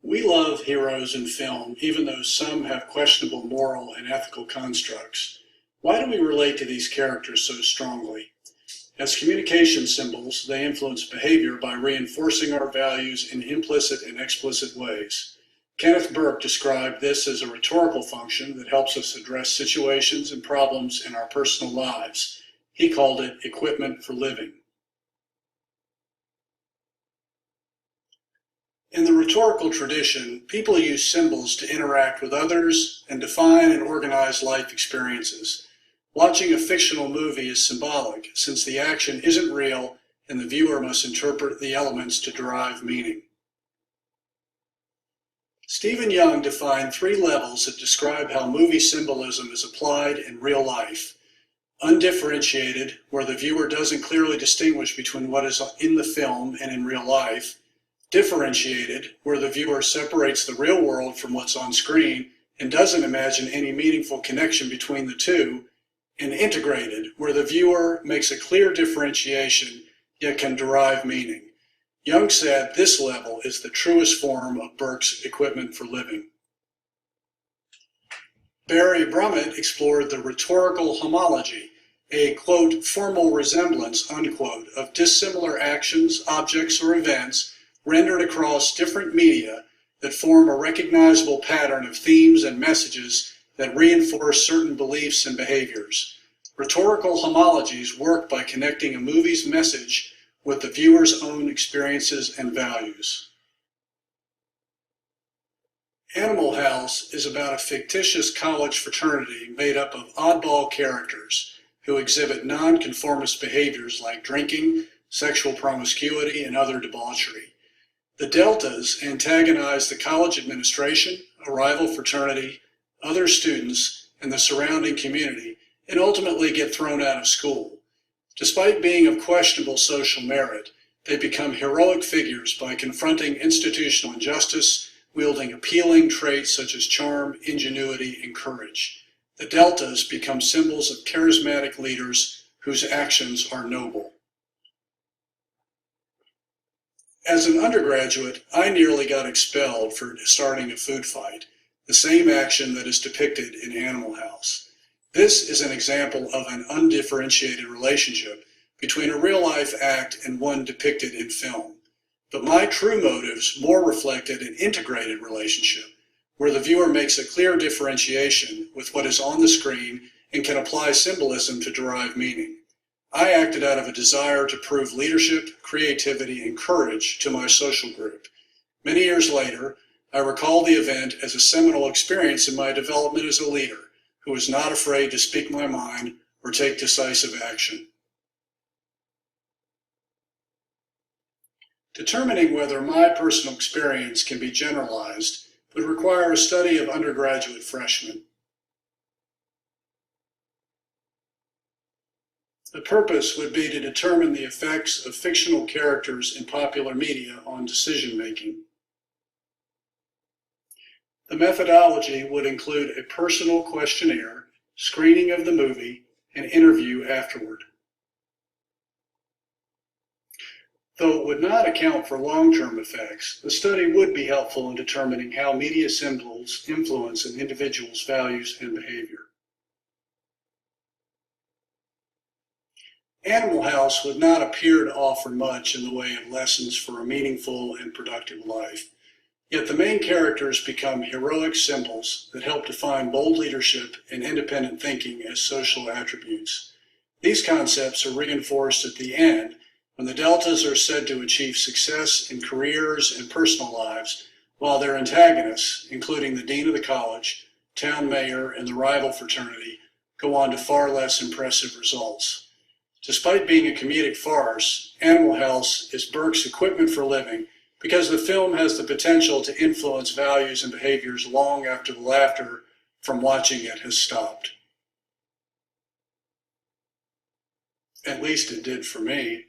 We love heroes in film, even though some have questionable moral and ethical constructs. Why do we relate to these characters so strongly? As communication symbols, they influence behavior by reinforcing our values in implicit and explicit ways. Kenneth Burke described this as a rhetorical function that helps us address situations and problems in our personal lives. He called it equipment for living. In the rhetorical tradition, people use symbols to interact with others and define and organize life experiences. Watching a fictional movie is symbolic, since the action isn't real and the viewer must interpret the elements to derive meaning. Stephen Young defined 3 levels that describe how movie symbolism is applied in real life. Undifferentiated, where the viewer doesn't clearly distinguish between what is in the film and in real life. Differentiated, where the viewer separates the real world from what's on screen and doesn't imagine any meaningful connection between the two. And integrated, where the viewer makes a clear differentiation yet can derive meaning. Young said this level is the truest form of Burke's equipment for living. Barry Brummett explored the rhetorical homology, a, quote, formal resemblance, unquote, of dissimilar actions, objects, or events rendered across different media that form a recognizable pattern of themes and messages that reinforce certain beliefs and behaviors. Rhetorical homologies work by connecting a movie's message with the viewer's own experiences and values. Animal House is about a fictitious college fraternity made up of oddball characters who exhibit nonconformist behaviors like drinking, sexual promiscuity, and other debauchery. The Deltas antagonize the college administration, a rival fraternity, other students, and the surrounding community, and ultimately get thrown out of school. Despite being of questionable social merit, they become heroic figures by confronting institutional injustice, wielding appealing traits such as charm, ingenuity, and courage. The Deltas become symbols of charismatic leaders whose actions are noble. As an undergraduate, I nearly got expelled for starting a food fight, the same action that is depicted in Animal House. This is an example of an undifferentiated relationship between a real-life act and one depicted in film. But my true motives more reflected an integrated relationship, where the viewer makes a clear differentiation with what is on the screen and can apply symbolism to derive meaning. I acted out of a desire to prove leadership, creativity, and courage to my social group. Many years later, I recall the event as a seminal experience in my development as a leader who was not afraid to speak my mind or take decisive action. Determining whether my personal experience can be generalized would require a study of undergraduate freshmen. The purpose would be to determine the effects of fictional characters in popular media on decision-making. The methodology would include a personal questionnaire, screening of the movie, and interview afterward. Though it would not account for long-term effects, the study would be helpful in determining how media symbols influence an individual's values and behavior. Animal House would not appear to offer much in the way of lessons for a meaningful and productive life. Yet the main characters become heroic symbols that help define bold leadership and independent thinking as social attributes. These concepts are reinforced at the end when the Deltas are said to achieve success in careers and personal lives, while their antagonists, including the dean of the college, town mayor, and the rival fraternity, go on to far less impressive results. Despite being a comedic farce, Animal House is Burke's equipment for living because the film has the potential to influence values and behaviors long after the laughter from watching it has stopped. At least it did for me.